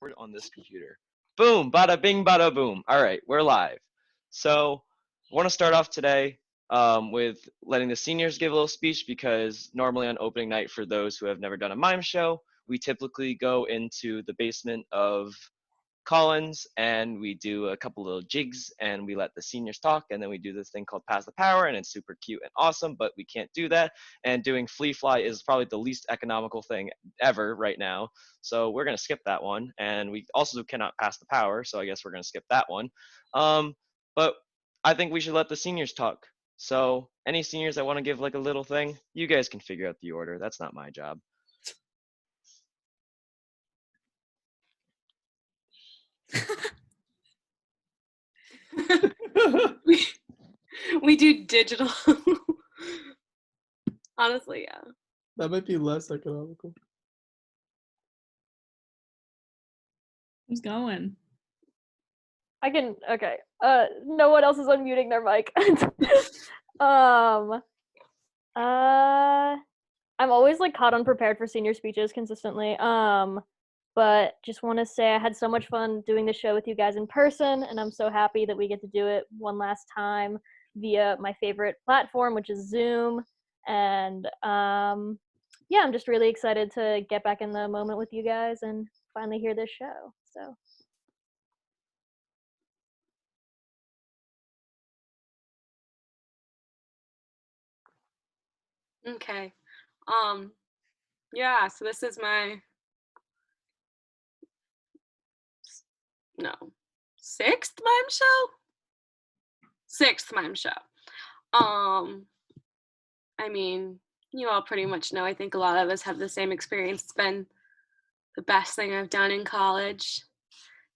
On this computer. Boom, bada bing, bada boom. All right, we're live. So, I want to start off today with letting the seniors give a little speech because normally on opening night, for those who have never done a mime show, we typically go into the basement of Collins and we do a couple little jigs and we let the seniors talk, and then we do this thing called Pass the Power, and it's super cute and awesome, but we can't do that. And doing Flea Fly is probably the least economical thing ever right now. So we're going to skip that one. And we also cannot pass the power, so I guess we're going to skip that one. But I think we should let the seniors talk. So any seniors that want to give like a little thing, you guys can figure out the order. That's not my job. we do digital. Honestly, yeah. That might be less economical. Who's going? I can, okay. No one else is unmuting their mic. I'm always like caught unprepared for senior speeches consistently. But just want to say I had so much fun doing the show with you guys in person, and I'm so happy that we get to do it one last time via my favorite platform, which is Zoom. And yeah, I'm just really excited to get back in the moment with you guys and finally hear this show. So. Okay. Yeah, so this is my sixth mime show? Sixth mime show. I mean, you all pretty much know, I think a lot of us have the same experience. It's been the best thing I've done in college.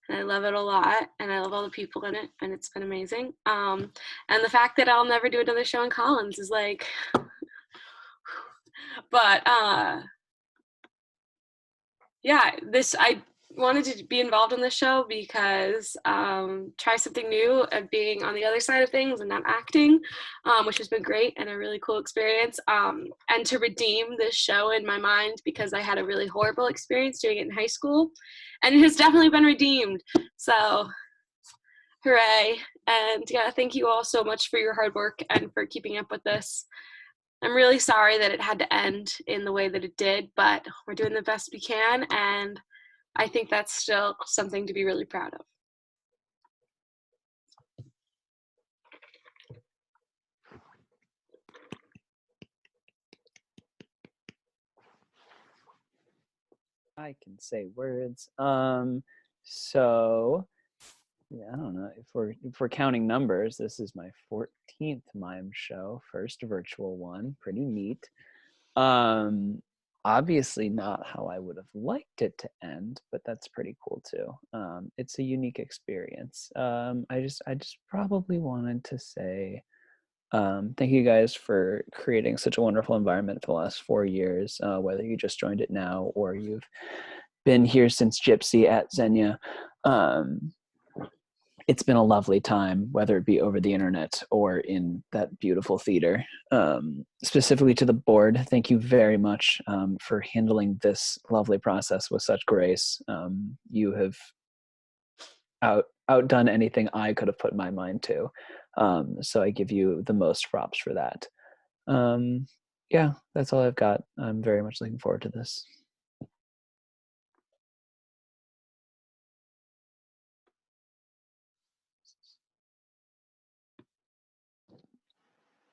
And I love it a lot, and I love all the people in it, and it's been amazing. And the fact that I'll never do another show in Collins is like, but yeah, I wanted to be involved in this show because try something new of being on the other side of things and not acting, which has been great and a really cool experience, and to redeem this show in my mind because I had a really horrible experience doing it in high school, and it has definitely been redeemed. So hooray. And yeah, thank you all so much for your hard work and for keeping up with this. I'm really sorry that it had to end in the way that it did, but we're doing the best we can, and I think that's still something to be really proud of. I can say words. So yeah, I don't know if we're counting numbers. This is my 14th mime show, first virtual one. Pretty neat. Obviously not how I would have liked it to end, but that's pretty cool too. It's a unique experience. I just probably wanted to say thank you guys for creating such a wonderful environment for the last 4 years, whether you just joined it now or you've been here since Gypsy at Xenia. It's been a lovely time, whether it be over the internet or in that beautiful theater. Specifically to the board, thank you very much for handling this lovely process with such grace. You have outdone anything I could have put my mind to. So I give you the most props for that. Yeah, that's all I've got. I'm very much looking forward to this.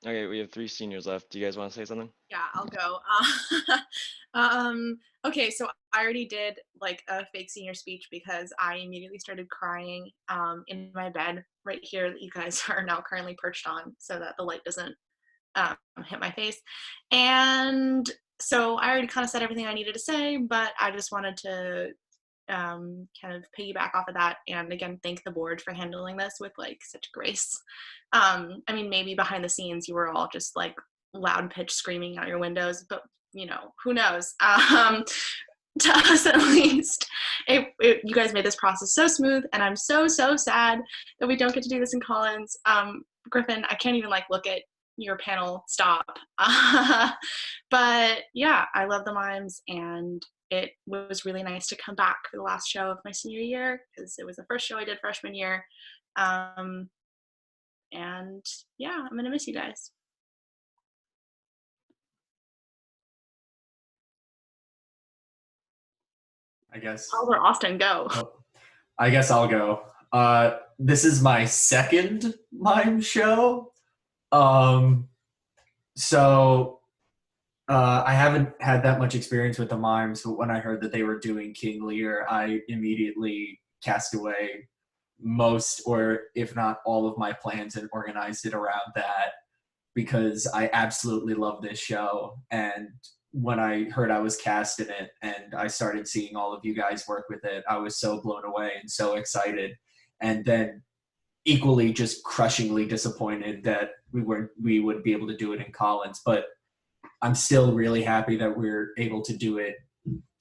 Okay, we have 3 seniors left. Do you guys want to say something? Yeah, I'll go. Okay, so I already did like a fake senior speech because I immediately started crying in my bed right here that you guys are now currently perched on so that the light doesn't hit my face. And so I already kind of said everything I needed to say, but I just wanted to kind of piggyback off of that and again thank the board for handling this with like such grace. I mean, maybe behind the scenes you were all just like loud pitch screaming out your windows, but you know, who knows. To us at least, you guys made this process so smooth, and I'm so sad that we don't get to do this in Collins. Griffin, I can't even like look at your panel. Stop. But yeah, I love the mimes, and it was really nice to come back for the last show of my senior year because it was the first show I did freshman year. And yeah, I'm gonna miss you guys. I guess. Oliver Austin, go. Oh, I guess I'll go. This is my second mime show. So I haven't had that much experience with the mimes, but when I heard that they were doing King Lear, I immediately cast away most, or if not all, of my plans and organized it around that because I absolutely love this show. And when I heard I was cast in it and I started seeing all of you guys work with it, I was so blown away and so excited. And then equally just crushingly disappointed that we would be able to do it in Collins. But I'm still really happy that we're able to do it,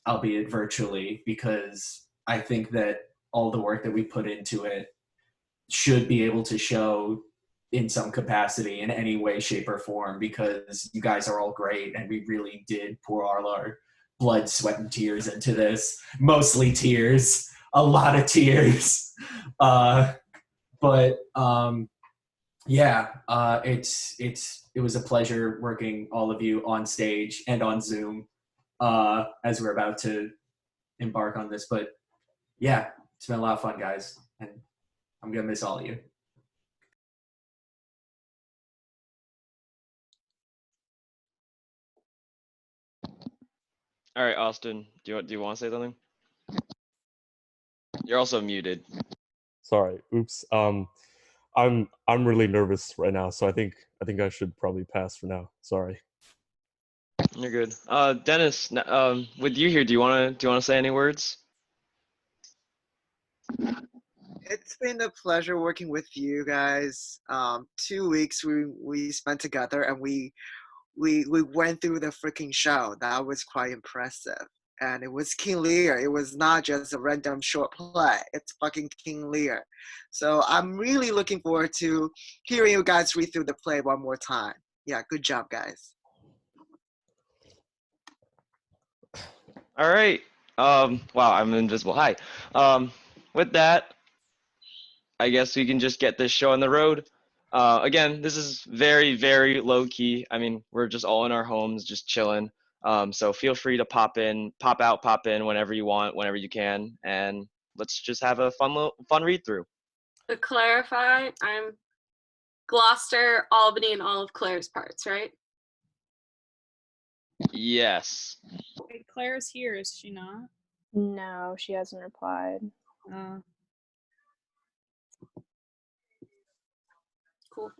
albeit virtually, because I think that all the work that we put into it should be able to show in some capacity in any way, shape, or form, because you guys are all great and we really did pour all our blood, sweat, and tears into this. Mostly tears, a lot of tears. It was a pleasure working all of you on stage and on Zoom as we're about to embark on this. But yeah, it's been a lot of fun, guys, and I'm gonna miss all of you. All right, Austin, do you want to say something? You're also muted. Sorry. Oops. I'm really nervous right now, so I think I should probably pass for now. Sorry. You're good. Dennis, with you here, do you wanna say any words? It's been a pleasure working with you guys. 2 weeks we spent together and we went through the freaking show. That was quite impressive. And it was King Lear. It was not just a random short play. It's fucking King Lear. So I'm really looking forward to hearing you guys read through the play one more time. Yeah, good job, guys. All right. Wow, I'm invisible. Hi. With that, I guess we can just get this show on the road. Again, this is very, very low key. I mean, we're just all in our homes, just chilling. So feel free to pop in, pop out, pop in whenever you want, whenever you can, and let's just have a fun read through. To clarify, I'm Gloucester, Albany, and all of Claire's parts, right? Yes. Wait, Claire's here, is she not? No, she hasn't replied. Cool.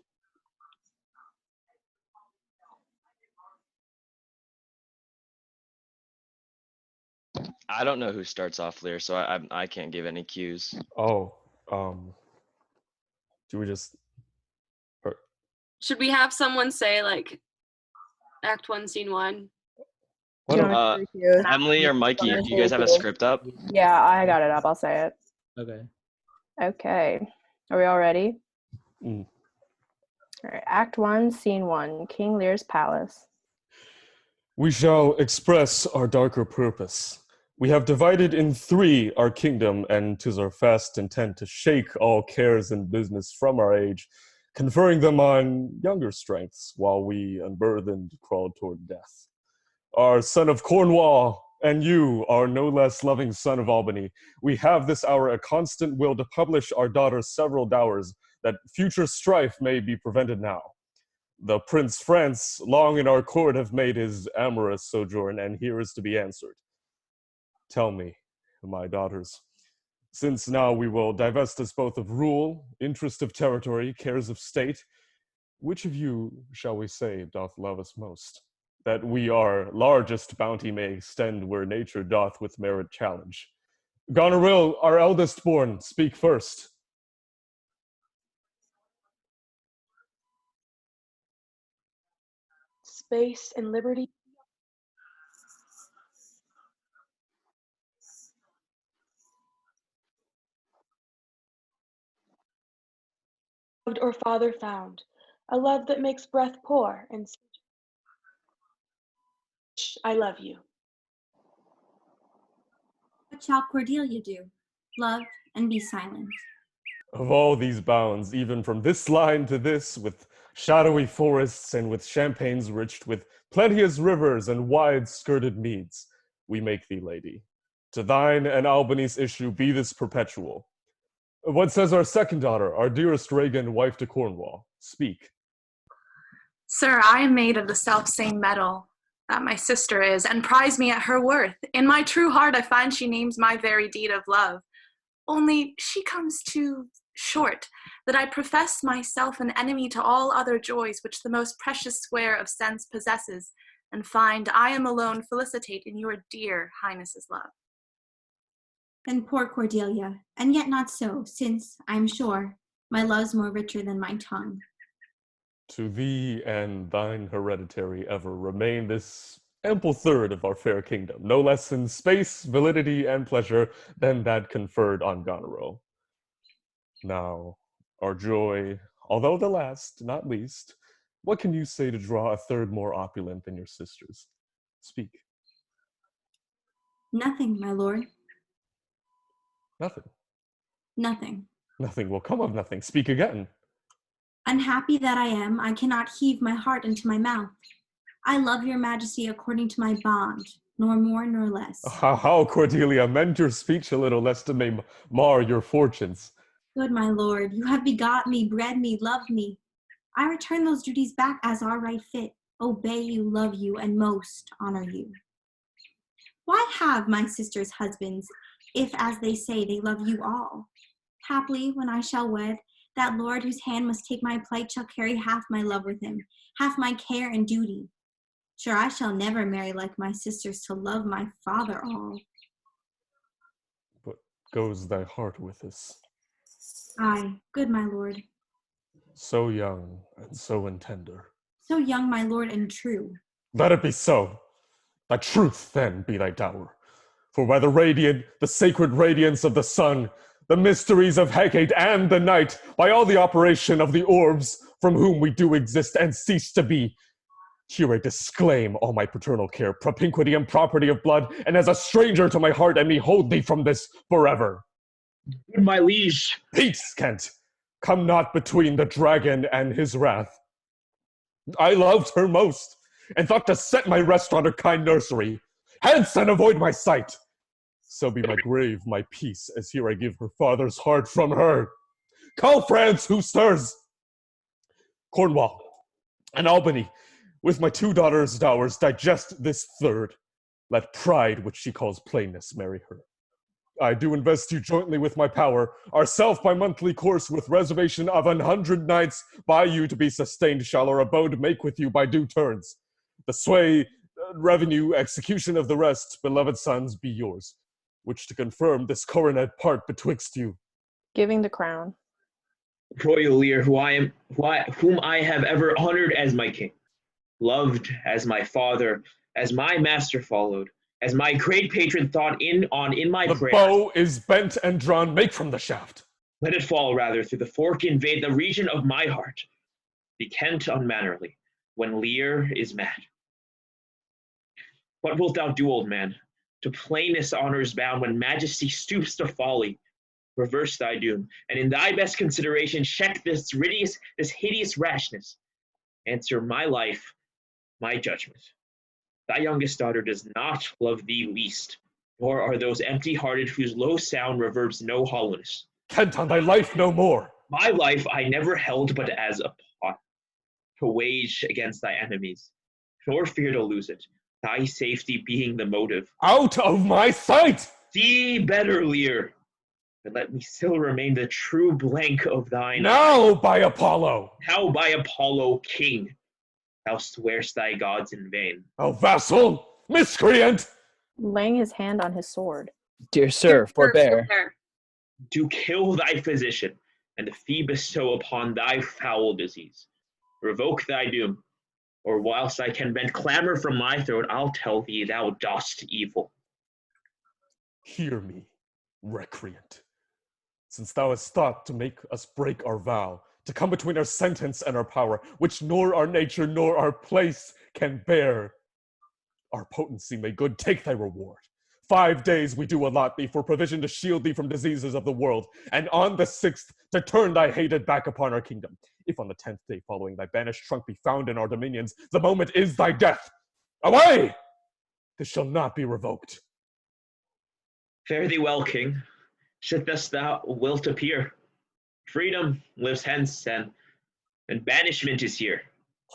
I don't know who starts off Lear, so I can't give any cues. Oh, do we just? Should we have someone say like Act 1, Scene 1? Emily or Mikey, do you guys have a script up? Yeah, I got it up. I'll say it. Okay. Okay. Are we all ready? Mm. All right. Act 1, Scene 1. King Lear's palace. We shall express our darker purpose. We have divided in 3 our kingdom, and 'tis our fast intent to shake all cares and business from our age, conferring them on younger strengths, while we, unburthened, crawl toward death. Our son of Cornwall, and you, our no less loving son of Albany, we have this hour a constant will to publish our daughter's several dowers, that future strife may be prevented now. The Prince France long in our court have made his amorous sojourn, and here is to be answered. Tell me, my daughters, since now we will divest us both of rule, interest of territory, cares of state, which of you, shall we say, doth love us most? That we our largest bounty may extend where nature doth with merit challenge. Goneril, our eldest born, speak first. Space and liberty. Loved or father found, a love that makes breath poor and I love you. What shall Cordelia do? Love and be silent. Of all these bounds, even from this line to this, with shadowy forests and with champagnes riched with plenteous rivers and wide-skirted meads, we make thee lady. To thine and Albany's issue be this perpetual. What says our second daughter, our dearest Regan, wife to Cornwall? Speak. Sir, I am made of the self-same metal that my sister is, and prize me at her worth. In my true heart I find she names my very deed of love. Only she comes too short, that I profess myself an enemy to all other joys which the most precious square of sense possesses, and find I am alone felicitate in your dear highness's love. Then poor Cordelia, and yet not so, since, I am sure, my love's more richer than my tongue. To thee and thine hereditary ever remain this ample third of our fair kingdom, no less in space, validity, and pleasure than that conferred on Goneril. Now, our joy, although the last, not least, what can you say to draw a third more opulent than your sisters? Speak. Nothing, my lord. Nothing. Nothing. Nothing will come of nothing. Speak again. Unhappy that I am, I cannot heave my heart into my mouth. I love your majesty according to my bond, nor more nor less. How, Cordelia, mend your speech a little, lest it may mar your fortunes. Good my lord, you have begot me, bred me, loved me. I return those duties back as are right fit, obey you, love you, and most honor you. Why have my sisters husbands, if, as they say, they love you all? Haply, when I shall wed, that lord whose hand must take my plight shall carry half my love with him, half my care and duty. Sure, I shall never marry like my sisters to love my father all. But goes thy heart with us? Aye, good my lord. So young and so intender. So young, my lord, and true. Let it be so. Thy truth, then, be thy dower. For by the sacred radiance of the sun, the mysteries of Hecate and the night, by all the operation of the orbs, from whom we do exist and cease to be, here I disclaim all my paternal care, propinquity and property of blood, and as a stranger to my heart, and me hold thee from this forever. Good my liege. Peace, Kent. Come not between the dragon and his wrath. I loved her most, and thought to set my rest on her kind nursery. Hence, and avoid my sight. So be my grave, my peace, as here I give her father's heart from her. Call France, who stirs? Cornwall and Albany, with my two daughters' dowers, digest this third. Let pride, which she calls plainness, marry her. I do invest you jointly with my power, ourself by monthly course, with reservation of 100 knights, by you to be sustained shall our abode make with you by due turns. The sway, revenue, execution of the rest, beloved sons, be yours, which to confirm this coronet part betwixt you. Giving the crown. Royal Lear, whom I have ever honored as my king, loved as my father, as my master followed, as my great patron thought in my the prayer. The bow is bent and drawn, make from the shaft. Let it fall rather through the fork invade the region of my heart. Be Kent unmannerly, when Lear is mad. What wilt thou do, old man? To plainness honors bound, when majesty stoops to folly, reverse thy doom, and in thy best consideration check this hideous rashness. Answer my life, my judgment. Thy youngest daughter does not love thee least, nor are those empty-hearted whose low sound reverbs no hollowness. Kent, on thy life no more. My life I never held but as a pawn, to wage against thy enemies, nor fear to lose it, thy safety being the motive. Out of my sight! See better, Lear, and let me still remain the true blank of thine Now, eye. by Apollo! Now by Apollo, king, thou swearst thy gods in vain. O vassal, miscreant! Laying his hand on his sword. Dear sir, forbear. To kill thy physician, and the fee bestow upon thy foul disease. Revoke thy doom, or whilst I can bend clamor from my throat, I'll tell thee thou dost evil. Hear me, recreant. Since thou hast thought to make us break our vow, to come between our sentence and our power, which nor our nature nor our place can bear, our potency may good take thy reward. 5 days we do allot thee for provision to shield thee from diseases of the world, and on the 6th to turn thy hated back upon our kingdom. If on the 10th day following thy banished trunk be found in our dominions, the moment is thy death. Away! This shall not be revoked. Fare thee well, king. Should thou wilt appear. Freedom lives hence, and banishment is here.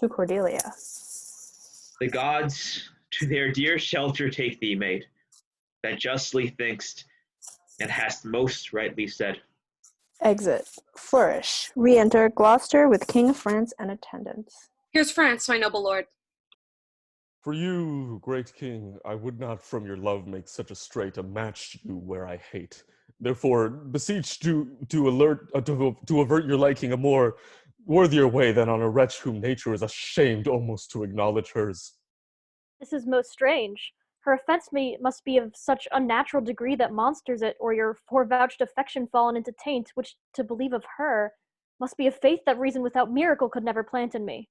To Cordelia. The gods to their dear shelter take thee, maid, that justly thinkst, and hast most rightly said. Exit. Flourish. Re-enter Gloucester with King of France and attendants. Here's France, my noble lord. For you, great king, I would not from your love make such a strait a match you where I hate. Therefore, beseech to avert your liking a more worthier way than on a wretch whom nature is ashamed almost to acknowledge hers. This is most strange. Her offense must be of such unnatural degree that monsters it, or your forevouched affection fallen into taint, which to believe of her must be a faith that reason without miracle could never plant in me.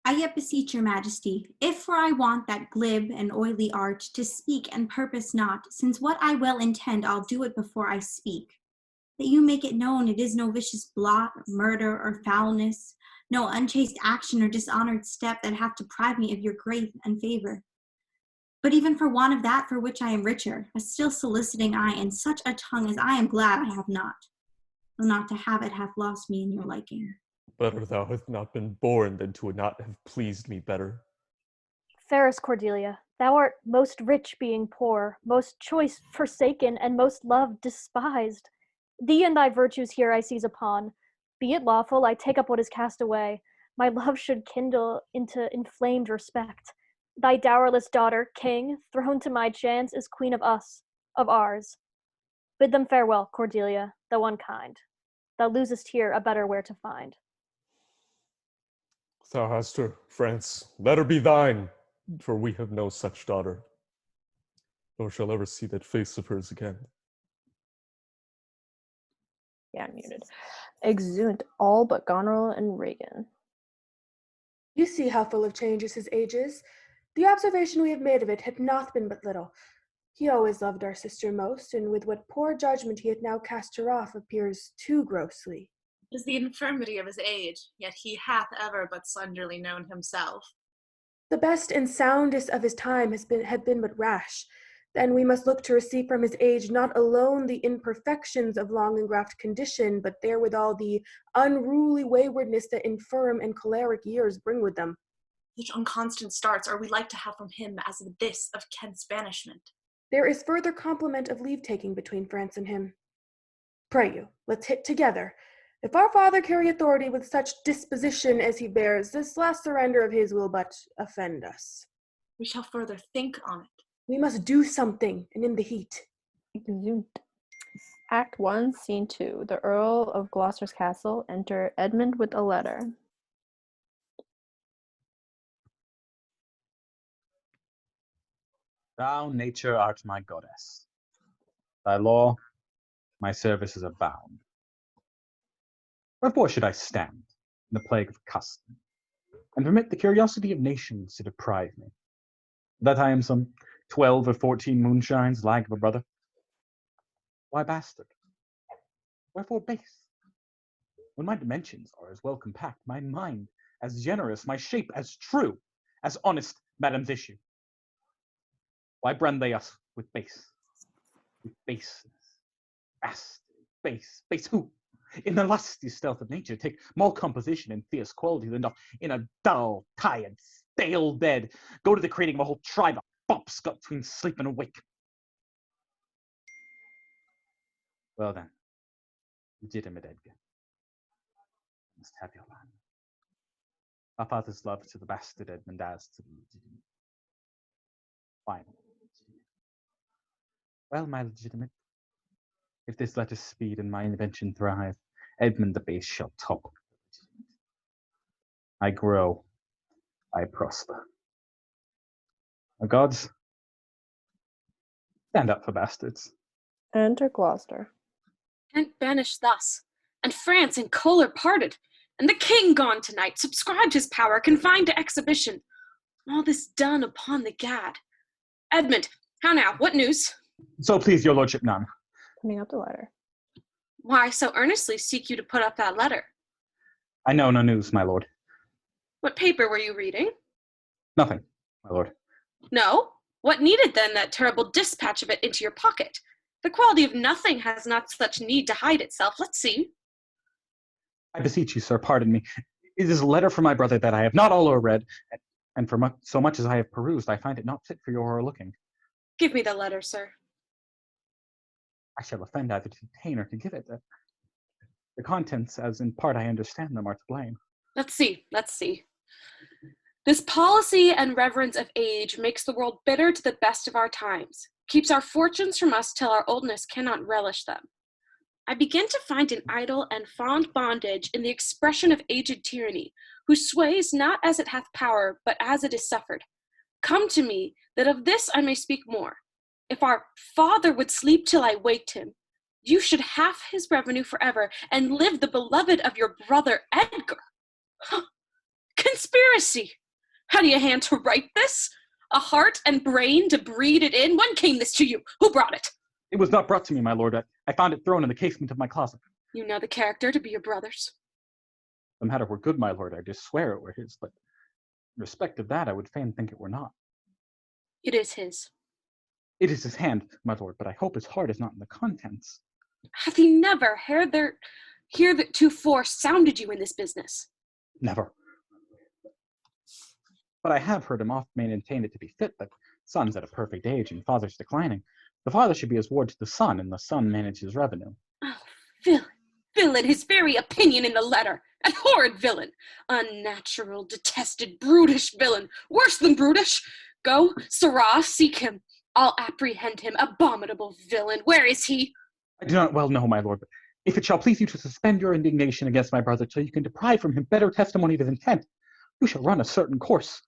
I yet beseech your majesty, if for I want that glib and oily art to speak and purpose not, since what I well intend I'll do it before I speak, that you make it known it is no vicious blot, murder, or foulness, no unchaste action or dishonored step that hath deprived me of your grace and favor. But even for want of that for which I am richer, a still soliciting eye and such a tongue as I am glad I have not, though not to have it hath lost me in your liking. Better thou hast not been born than to not have pleased me better. Fairest Cordelia, thou art most rich being poor, most choice forsaken, and most loved despised. Thee and thy virtues here I seize upon. Be it lawful, I take up what is cast away. My love should kindle into inflamed respect. Thy dowerless daughter, king, thrown to my chance, is queen of us, of ours. Bid them farewell, Cordelia, though unkind. Thou losest here a better where to find. Thou hast her, France, let her be thine, for we have no such daughter, nor shall ever see that face of hers again. Yeah, unmuted. Exeunt all but Goneril and Regan. You see how full of changes his age is. The observation we have made of it hath not been but little. He always loved our sister most, and with what poor judgment he hath now cast her off appears too grossly. It is the infirmity of his age, yet he hath ever but slenderly known himself. The best and soundest of his time had been but rash. Then we must look to receive from his age not alone the imperfections of long and graft condition, but therewithal the unruly waywardness that infirm and choleric years bring with them. Such unconstant starts are we like to have from him as of this of Kent's banishment. There is further compliment of leave-taking between France and him. Pray you, let's hit together. If our father carry authority with such disposition as he bears, this last surrender of his will but offend us. We shall further think on it. We must do something, and in the heat. Exeunt. Act 1, Scene 2. The Earl of Gloucester's castle. Enter Edmund with a letter. Thou, nature, art my goddess. Thy law, my services are bound. Wherefore should I stand in the plague of custom, and permit the curiosity of nations to deprive me? That I am some 12 or 14 moonshines, lag of a brother? Why bastard? Wherefore base? When my dimensions are as well compact, my mind as generous, my shape as true, as honest madam's issue. Why brand they us with base? With baseness. Bastard, base who? In the lusty stealth of nature, take more composition and fierce quality than doth in a dull, tired, stale bed go to the creating of a whole tribe of fops got between sleep and awake. Well then, legitimate Edgar, you must have your land. Our father's love to the bastard Edmund as to the legitimate. Final. Well, my legitimate, if this letter speed and my invention thrive, Edmund the base shall top. I grow, I prosper. O gods, stand up for bastards. Enter Gloucester. Kent banished thus, And France and Kohler parted, and the king gone tonight, subscribed his power, confined to exhibition. All this done upon the gad. Edmund, how now? What news? So please your lordship, none. Putting up the letter. Why so earnestly seek you to put up that letter? I know no news, my lord. What paper were you reading? Nothing, my lord. No? What needed then that terrible dispatch of it into your pocket? The quality of nothing has not such need to hide itself. Let's see. I beseech you, sir, pardon me. It is a letter from my brother that I have not all read, and for so much as I have perused, I find it not fit for your looking. Give me the letter, sir. I shall offend either to detain or to give it. The contents, as in part I understand them, are to blame. Let's see. This policy and reverence of age makes the world bitter to the best of our times, keeps our fortunes from us till our oldness cannot relish them. I begin to find an idle and fond bondage in the expression of aged tyranny, who sways not as it hath power, but as it is suffered. Come to me, that of this I may speak more. If our father would sleep till I waked him, you should have his revenue forever, and live the beloved of your brother Edgar. Huh. Conspiracy! Had you a hand to write this? A heart and brain to breed it in? When came this to you? Who brought it? It was not brought to me, my lord. I found it thrown in the casement of my closet. You know the character to be your brother's. The matter were good, my lord. I do swear it were his, but in respect of that, I would fain think it were not. It is his. It is his hand, my lord, but I hope his heart is not in the contents. Hath he never heretofore sounded you in this business? Never. But I have heard him oft maintain it to be fit that sons at a perfect age and fathers declining, the father should be as ward to the son, and the son manage his revenue. Oh, villain, his very opinion in the letter. A horrid villain. Unnatural, detested, brutish villain. Worse than brutish. Go, sirrah, seek him. I'll apprehend him. Abominable villain. Where is he? I do not well know, my lord, but if it shall please you to suspend your indignation against my brother till you can deprive from him better testimony of his intent, you shall run a certain course.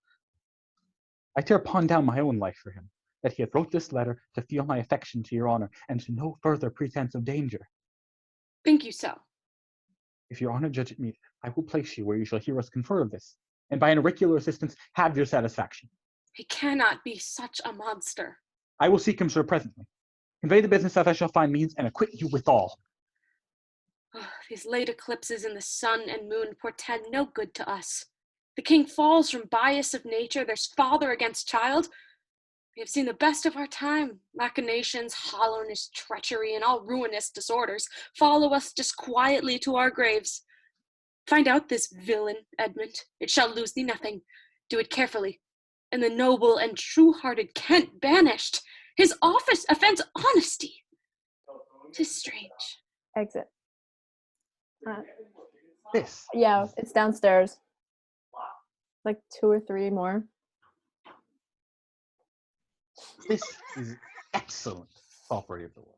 I dare pawn down my own life for him, that he hath wrote this letter to feel my affection to your honor, and to no further pretense of danger. Think you so? If your honor judge it meet, I will place you where you shall hear us confer of this, and by an auricular assistance have your satisfaction. He cannot be such a monster. I will seek him, sir, presently. Convey the business as I shall find means, and acquit you withal. Oh, these late eclipses in the sun and moon portend no good to us. The king falls from bias of nature. There's father against child. We have seen the best of our time. Machinations, hollowness, treachery, and all ruinous disorders follow us disquietly to our graves. Find out this villain, Edmund. It shall lose thee nothing. Do it carefully. And the noble and true-hearted Kent banished. His office offends honesty. 'Tis strange. Exit. This. Yeah, it's downstairs. Like 2 or 3 more. This is excellent property of the world.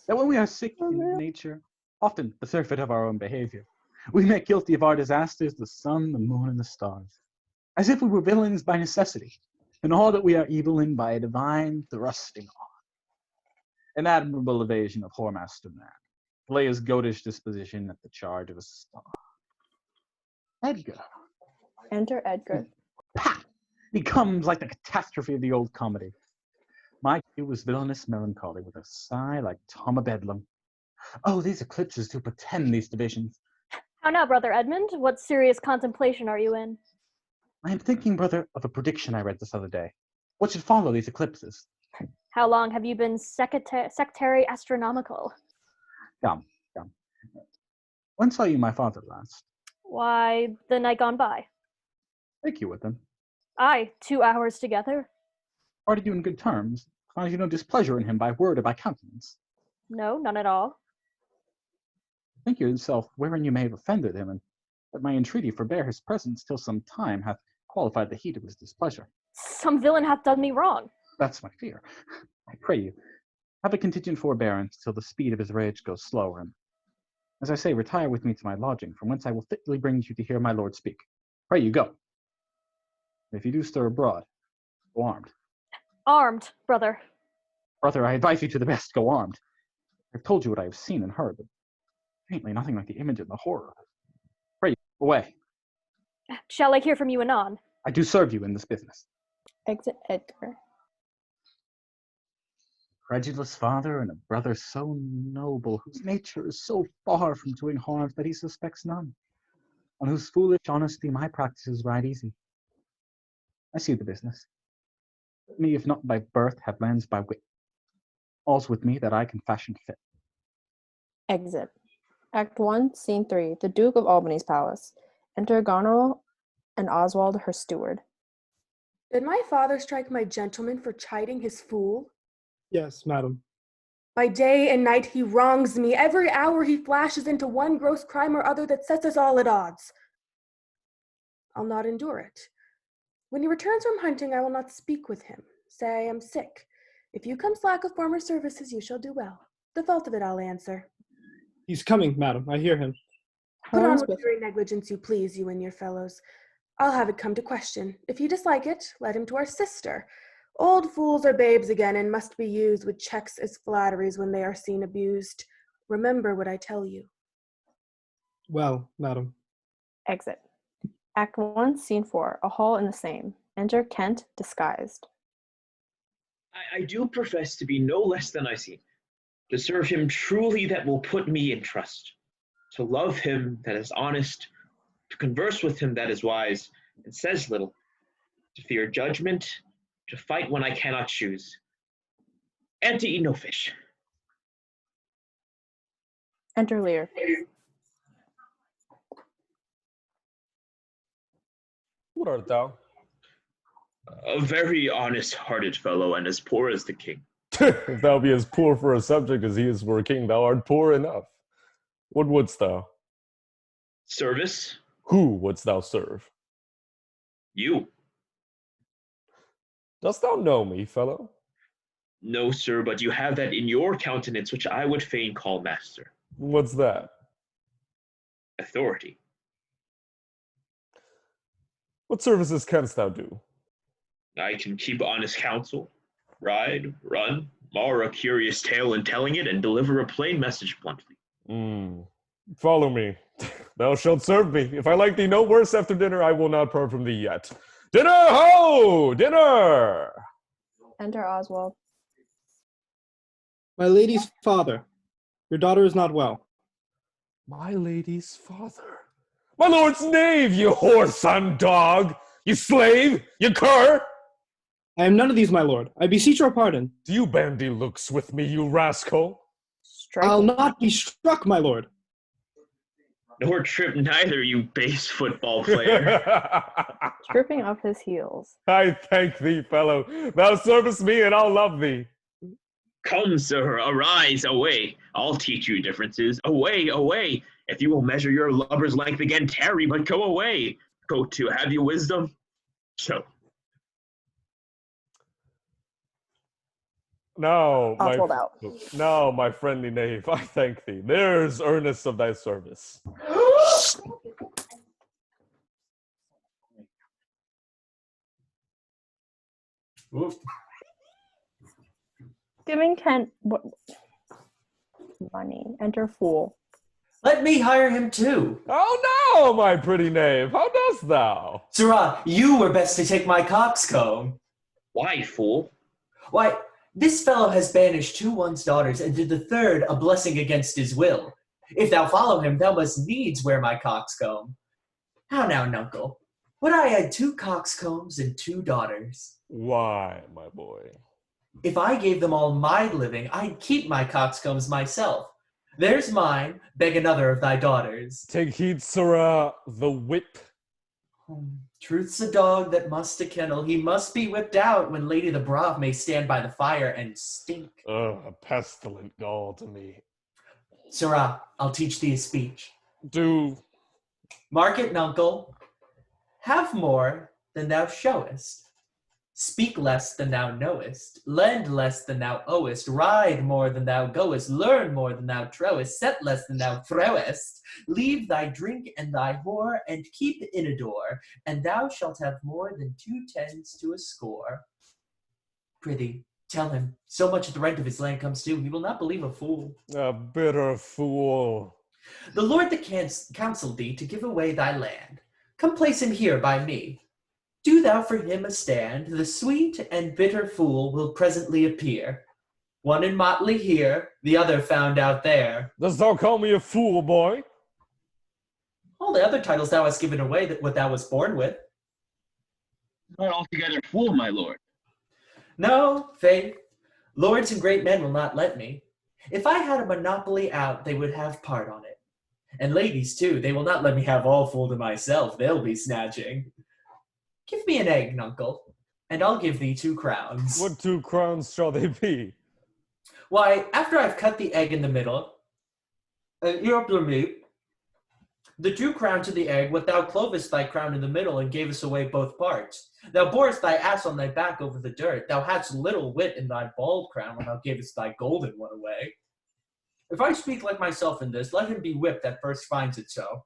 That when we are sick in nature, often the surfeit of our own behavior, we make guilty of our disasters the sun, the moon, and the stars, as if we were villains by necessity, and all that we are evil in by a divine thrusting on. An admirable evasion of whoremaster man, lay his goatish disposition at the charge of a star. Edgar. Enter Edgar. Pah! He comes like the catastrophe of the old comedy. My cue was villainous melancholy, with a sigh like Tom of Bedlam. Oh, these eclipses do portend these divisions. How now, Brother Edmund? What serious contemplation are you in? I am thinking, brother, of a prediction I read this other day. What should follow these eclipses? How long have you been sectary astronomical? Come. When saw you my father last? Why, the night gone by. Take you with him. Aye, 2 hours together. Parted you in good terms? Found you no displeasure in him by word or by countenance? No, none at all. Think yourself wherein you may have offended him, and that my entreaty forbear his presence till some time hath qualified the heat of his displeasure. Some villain hath done me wrong. That's my fear. I pray you, have a contingent forbearance till the speed of his rage goes slower, and, as I say, retire with me to my lodging, from whence I will fitly bring you to hear my lord speak. Pray you, go. If you do stir abroad, go armed. Armed, brother. Brother, I advise you to the best, go armed. I've told you what I have seen and heard, but Faintly, nothing like the image of the horror. Pray, away. Shall I hear from you anon? I do serve you in this business. Exit Edgar. Credulous father and a brother so noble, whose nature is so far from doing harm that he suspects none, on whose foolish honesty my practices ride easy. I see the business. Let me, if not by birth, have lands by wit. All's with me that I can fashion fit. Exit. Act 1, Scene 3. The Duke of Albany's palace. Enter Goneril and Oswald, her steward. Did my father strike my gentleman for chiding his fool? Yes, madam. By day and night he wrongs me. Every hour he flashes into one gross crime or other that sets us all at odds. I'll not endure it. When he returns from hunting, I will not speak with him. Say I am sick. If you come slack of former services, you shall do well. The fault of it I'll answer. He's coming, madam. I hear him. Put on what very negligence you please, you and your fellows. I'll have it come to question. If you dislike it, let him to our sister. Old fools are babes again, and must be used with checks as flatteries when they are seen abused. Remember what I tell you. Well, madam. Exit. Act 1, Scene 4. A hall in the same. Enter Kent, disguised. I do profess to be no less than I seem, to serve him truly that will put me in trust, to love him that is honest, to converse with him that is wise and says little, to fear judgment, to fight when I cannot choose, and to eat no fish. Enter Lear. What art thou? A very honest-hearted fellow, and as poor as the king. If thou be as poor for a subject as he is for a king, thou art poor enough. What wouldst thou? Service? Who wouldst thou serve? You. Dost thou know me, fellow? No, sir, but you have that in your countenance which I would fain call master. What's that? Authority. What services canst thou do? I can keep honest counsel, ride, run, mar a curious tale in telling it, and deliver a plain message bluntly. Follow me. Thou shalt serve me. If I like thee no worse after dinner, I will not part from thee yet. Dinner, ho! Dinner! Enter Oswald. My lady's father. Your daughter is not well. My lady's father? My lord's knave, you whoreson dog! You slave! You cur! I am none of these, my lord. I beseech your pardon. Do you bandy looks with me, you rascal? I'll not be struck, my lord. Nor trip neither, you base football player. Tripping up his heels. I thank thee, fellow. Thou servest me, and I'll love thee. Come, sir, arise, away. I'll teach you differences. Away, away. If you will measure your lubber's length again, tarry, but go away. Go to, have you wisdom? So. Now, my friendly knave, I thank thee. There's earnest of thy service. Oof. Giving Kent money. Enter Fool. Let me hire him too. Oh no, my pretty knave, how dost thou? Sirrah, you were best to take my coxcomb. Why, fool? Why, this fellow has banished 2 one's daughters, and did the 3rd a blessing against his will. If thou follow him, thou must needs wear my coxcomb. How now, nuncle? Would I had 2 coxcombs and 2 daughters? Why, my boy? If I gave them all my living, I'd keep my coxcombs myself. There's mine, beg another of thy daughters. Take heed, sirrah, the whip. Truth's a dog that must a kennel. He must be whipped out when Lady the Brave may stand by the fire and stink. A pestilent gall to me. Sirrah, I'll teach thee a speech. Do. Mark it, nuncle. Have more than thou showest. Speak less than thou knowest. Lend less than thou owest. Ride more than thou goest. Learn more than thou trowest. Set less than thou throwest. Leave thy drink and thy whore, and keep in a door, and thou shalt have more than 2 tens to a score. Prithee, tell him, so much the rent of his land comes due, he will not believe a fool. A bitter fool. The Lord that counselled thee to give away thy land, come place him here by me. Do thou for him a stand, the sweet and bitter fool will presently appear. One in motley here, the other found out there. Dost thou call me a fool, boy? All the other titles thou hast given away, that what thou was born with. Not altogether a fool, my lord. No, faith. Lords and great men will not let me. If I had a monopoly out, they would have part on it. And ladies, too, they will not let me have all full to myself. They'll be snatching. Give me an egg, nuncle, and I'll give thee 2 crowns. What 2 crowns shall they be? Why, after I've cut the egg in the middle, you're up to me. The 2 crowns of the egg, what thou clovest thy crown in the middle, and gavest away both parts. Thou borest thy ass on thy back over the dirt. Thou hadst little wit in thy bald crown, when thou gavest thy golden one away. If I speak like myself in this, let him be whipped that first finds it so.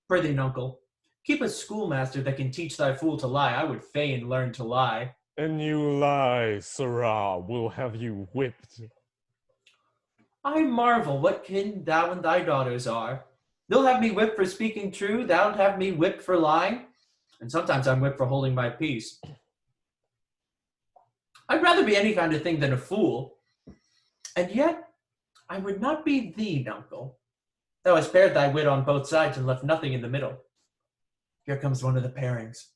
Prithee, nuncle, keep a schoolmaster that can teach thy fool to lie. I would fain learn to lie. And you lie, sirrah, we'll have you whipped. I marvel what kin thou and thy daughters are. They'll have me whipped for speaking true, thou'lt have me whipped for lying, and sometimes I'm whipped for holding my peace. I'd rather be any kind of thing than a fool, and yet I would not be thee, nuncle. Thou hast spared thy wit on both sides and left nothing in the middle. Here comes one of the pairings.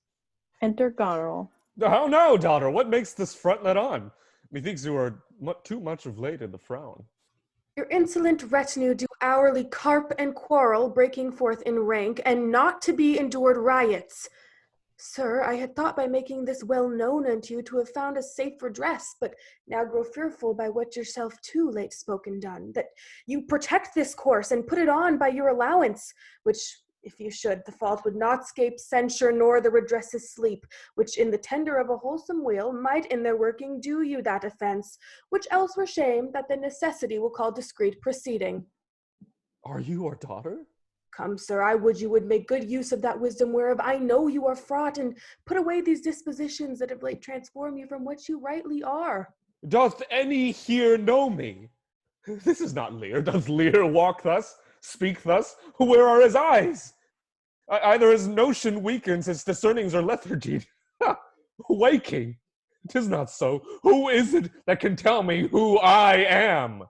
Enter Goneril. How now, daughter? What makes this frontlet on? Methinks you are too much of late in the frown. Your insolent retinue do hourly carp and quarrel, breaking forth in rank, and not to be endured riots. Sir, I had thought by making this well known unto you to have found a safe redress, but now grow fearful by what yourself too late spoken done, that you protect this course and put it on by your allowance, which, if you should, the fault would not scape censure nor the redresses sleep, which in the tender of a wholesome will might in their working do you that offense, which else were shame that the necessity will call discreet proceeding. Are you our daughter? Come, sir, I would you would make good use of that wisdom whereof I know you are fraught, and put away these dispositions that have late transformed you from what you rightly are. Doth any here know me? This is not Lear. Does Lear walk thus, speak thus? Where are his eyes? Either his notion weakens, his discernings are lethargied. Waking. 'Tis not so. Who is it that can tell me who I am?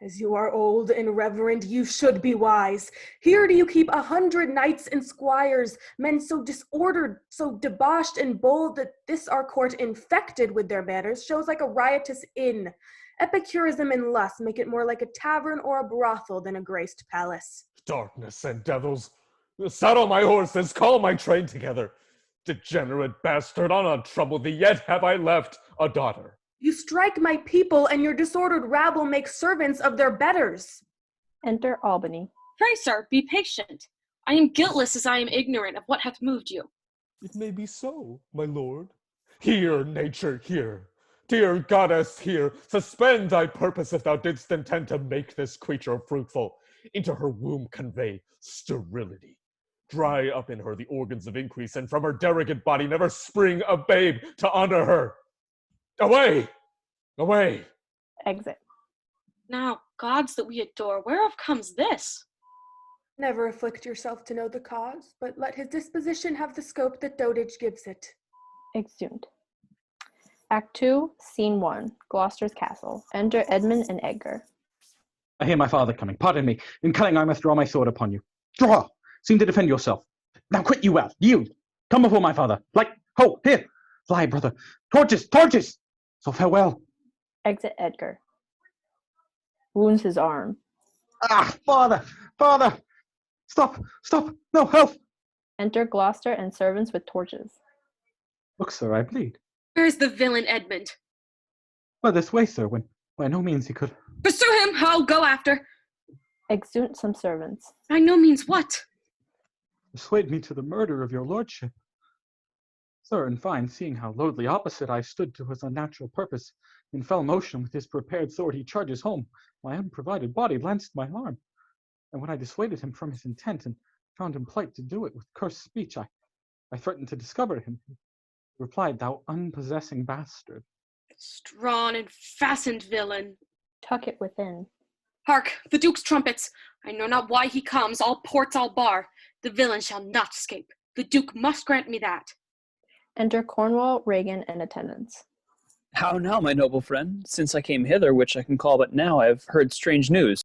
As you are old and reverend, you should be wise. Here do you keep 100 knights and squires, men so disordered, so debauched and bold, that this our court infected with their banners shows like a riotous inn. Epicurism and lust make it more like a tavern or a brothel than a graced palace. Darkness and devils. Saddle my horses, call my train together. Degenerate bastard, I'll not trouble thee, yet have I left a daughter. You strike my people, and your disordered rabble make servants of their betters. Enter Albany. Pray, sir, be patient. I am guiltless as I am ignorant of what hath moved you. It may be so, my lord. Hear, nature, hear. Dear goddess, hear. Suspend thy purpose if thou didst intend to make this creature fruitful. Into her womb convey sterility. Dry up in her the organs of increase, and from her derogate body never spring a babe to honor her. Away! Away! Exit. Now, gods that we adore, whereof comes this? Never afflict yourself to know the cause, but let his disposition have the scope that dotage gives it. Exeunt. Act 2, Scene 1, Gloucester's Castle. Enter Edmund and Edgar. I hear my father coming. Pardon me. In killing, I must draw my sword upon you. Draw! Seem to defend yourself. Now quit you well. You! Come before my father. Like, ho, here! Fly, brother. Torches! Torches! So farewell. Exit Edgar. Wounds his arm. Ah, father! Father! Stop! Stop! No, help! Enter Gloucester and servants with torches. Look, sir, I bleed. Where is the villain Edmund? Well, this way, sir, when by no means he could. Pursue him! I'll go after. Exeunt some servants. By no means what? Persuade me to the murder of your lordship. Sir, in fine, seeing how loathly opposite I stood to his unnatural purpose, in fell motion with his prepared sword he charges home, my unprovided body lanced my arm. And when I dissuaded him from his intent, and found him plight to do it with cursed speech, I threatened to discover him. He replied, thou unpossessing bastard. Strawn and fastened villain. Tuck it within. Hark, the Duke's trumpets! I know not why he comes, all ports I'll bar. The villain shall not escape. The Duke must grant me that. Enter Cornwall, Regan, and attendants. How now, my noble friend? Since I came hither, which I can call but now, I have heard strange news.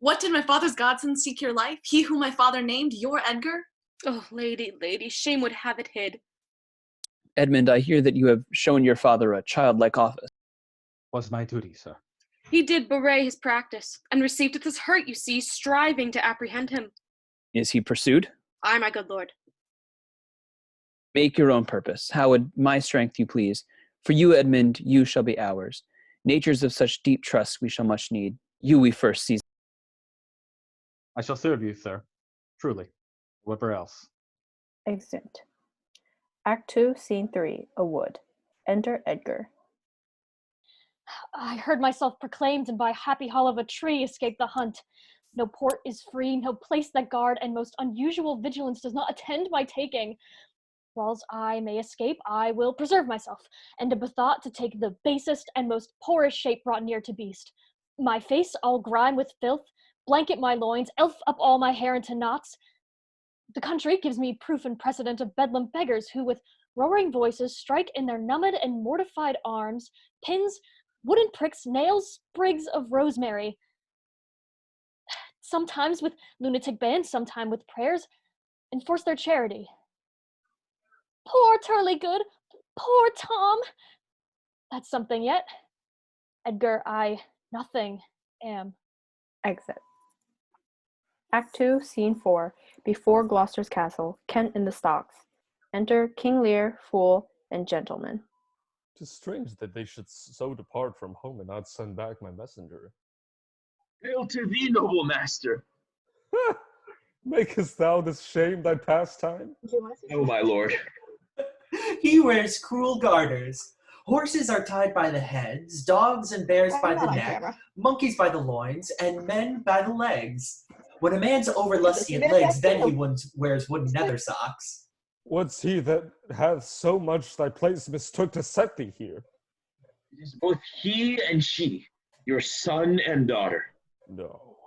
What did my father's godson seek your life? He whom my father named your Edgar? Oh, lady, shame would have it hid. Edmund, I hear that you have shown your father a childlike office. Was my duty, sir. He did bewray his practice, and received with his hurt, you see, striving to apprehend him. Is he pursued? Ay, my good lord. Make your own purpose. How would my strength you please? For you, Edmund, you shall be ours. Natures of such deep trust we shall much need. You we first seize. I shall serve you, sir. Truly. Whoever else. Exit. Act 2, Scene 3, a wood. Enter Edgar. I heard myself proclaimed, and by happy hall of a tree escaped the hunt. No port is free, no place that guard, and most unusual vigilance does not attend my taking. Whiles I may escape, I will preserve myself, and have bethought to take the basest and most poorest shape brought near to beast. My face all grime with filth, blanket my loins, elf up all my hair into knots. The country gives me proof and precedent of bedlam beggars who with roaring voices strike in their numbed and mortified arms, pins, wooden pricks, nails, sprigs of rosemary. Sometimes with lunatic bands, sometime with prayers, enforce their charity. Poor Turleygood, poor Tom. That's something yet. Edgar, I nothing am. Exit. Act 2, Scene 4, before Gloucester's castle, Kent in the stocks. Enter King Lear, Fool, and Gentleman. 'Tis strange that they should so depart from home and not send back my messenger. Hail to thee, noble master! Makest thou this shame thy pastime? Oh, my lord. He wears cruel garters. Horses are tied by the heads, dogs and bears by the neck, monkeys by the loins, and men by the legs. When a man's over lusty at legs, then he wears wooden nether socks. What's he that hath so much thy place mistook to set thee here? It is both he and she, your son and daughter. No.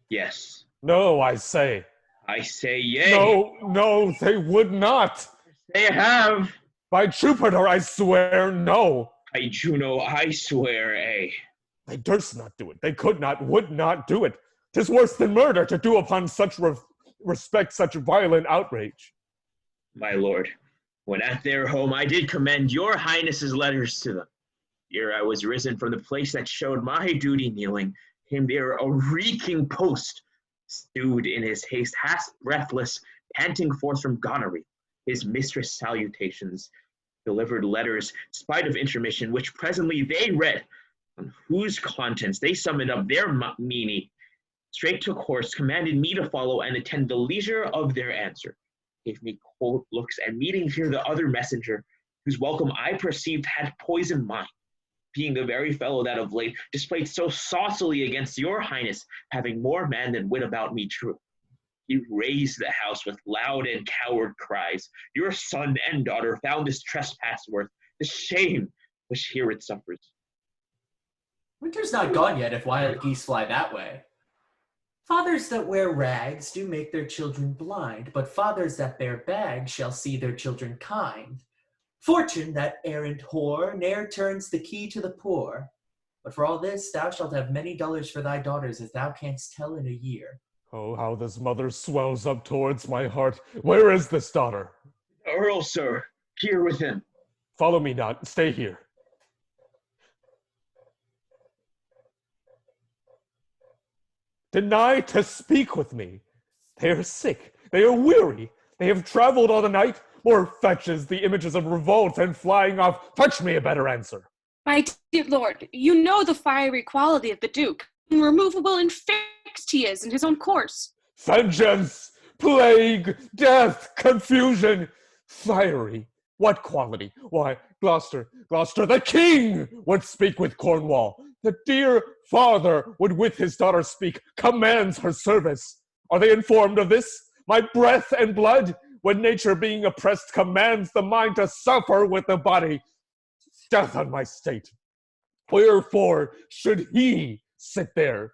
Yes. No, I say. I say yea. No, they would not. They have. By Jupiter, I swear, no. By Juno, I swear, They durst not do it. They could not, would not do it. 'Tis worse than murder to do upon such respect such violent outrage. My lord, when at their home I did commend your highness's letters to them. Ere I was risen from the place that showed my duty kneeling, came there a reeking post, stewed in his haste, half breathless, panting forth from gonorrhea. His mistress' salutations, delivered letters, spite of intermission, which presently they read, on whose contents they summoned up their meaning, straight took horse, commanded me to follow and attend the leisure of their answer, gave me cold looks, and meeting here the other messenger, whose welcome I perceived had poisoned mine, being the very fellow that of late displayed so saucily against your highness, having more man than wit about me true. He raised the house with loud and coward cries. Your son and daughter found this trespass worth the shame which here it suffers. Winter's not gone yet if wild geese fly that way. Fathers that wear rags do make their children blind, but fathers that bear bags shall see their children kind. Fortune, that errant whore, ne'er turns the key to the poor. But for all this, thou shalt have many dollars for thy daughters, as thou canst tell in a year. Oh, how this mother swells up towards my heart. Where is this daughter? Earl, sir, here with him. Follow me not, stay here. Deny to speak with me. They are sick, they are weary, they have traveled all the night. More fetches the images of revolt and flying off. Fetch me a better answer. My dear lord, you know the fiery quality of the Duke. Immovable and fixed he is in his own course. Vengeance, plague, death, confusion, fiery. What quality? Why, Gloucester, the king would speak with Cornwall. The dear father would with his daughter speak, commands her service. Are they informed of this? My breath and blood? when nature being oppressed commands the mind to suffer with the body. Death on my state. Wherefore should he sit there?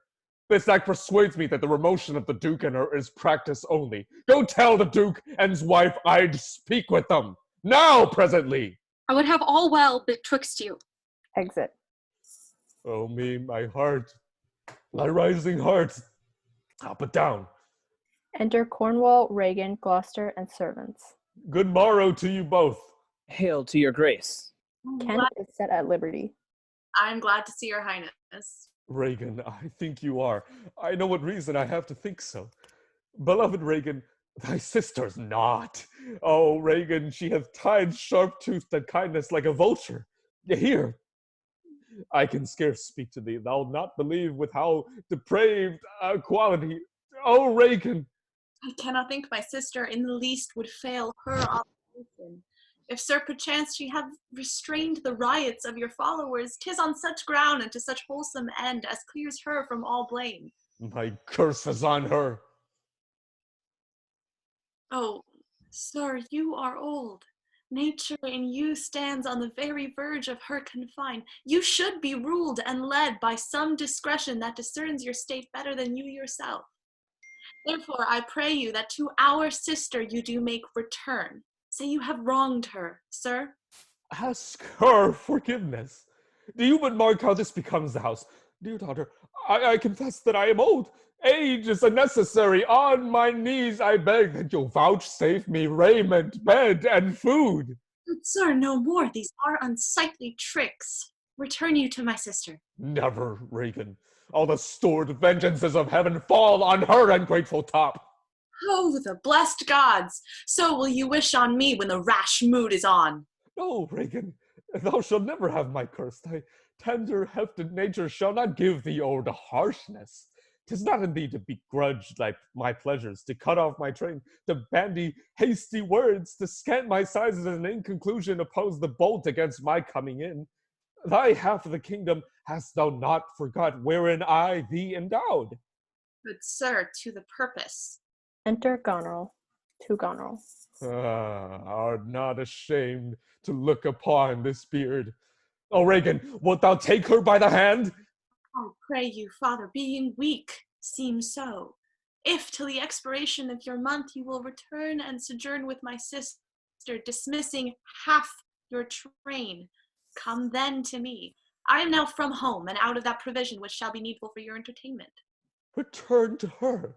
This act persuades me that the remotion of the Duke and her is practice only. Go tell the Duke and his wife I'd speak with them. Now, presently. I would have all well betwixt you. Exit. Oh me, my heart, my rising heart. Up and down. Enter Cornwall, Reagan, Gloucester, and servants. Good morrow to you both. Hail to your grace. Ken is set at liberty. I'm glad to see your highness. Reagan, I think you are. I know what reason I have to think so. Beloved Reagan, thy sister's not. Oh, Reagan, she hath tied sharp-toothed at kindness like a vulture. Here, I can scarce speak to thee. Thou'lt not believe with how depraved a quality. Oh, Reagan! I cannot think my sister in the least would fail her obligation. If, sir, perchance she have restrained the riots of your followers, 'tis on such ground and to such wholesome end as clears her from all blame. My curse is on her. Oh, sir, you are old. Nature in you stands on the very verge of her confine. You should be ruled and led by some discretion that discerns your state better than you yourself. Therefore, I pray you that to our sister you do make return. Say you have wronged her, sir. Ask her forgiveness. Do you but mark how this becomes the house? Dear daughter, I confess that I am old. Age is unnecessary. On my knees I beg that you'll vouchsafe me raiment, bed, and food. Good sir, no more. These are unsightly tricks. Return you to my sister. Never, Reagan. All the stored vengeances of heaven fall on her ungrateful top. Oh, the blessed gods! So will you wish on me when the rash mood is on. No, Reagan, thou shalt never have my curse. Thy tender-hefted nature shall not give thee o'er to harshness. 'Tis not in thee to begrudge like my pleasures, to cut off my train, to bandy hasty words, to scant my sizes, and in conclusion oppose the bolt against my coming in. Thy half of the kingdom hast thou not forgot, wherein I thee endowed. Good sir, to the purpose. Enter Goneril. To Goneril. Art not ashamed to look upon this beard? Oh, Reagan, wilt thou take her by the hand? I pray you, father, being weak, seem so. If till the expiration of your month you will return and sojourn with my sister, dismissing half your train, come then to me. I am now from home and out of that provision which shall be needful for your entertainment. Return to her,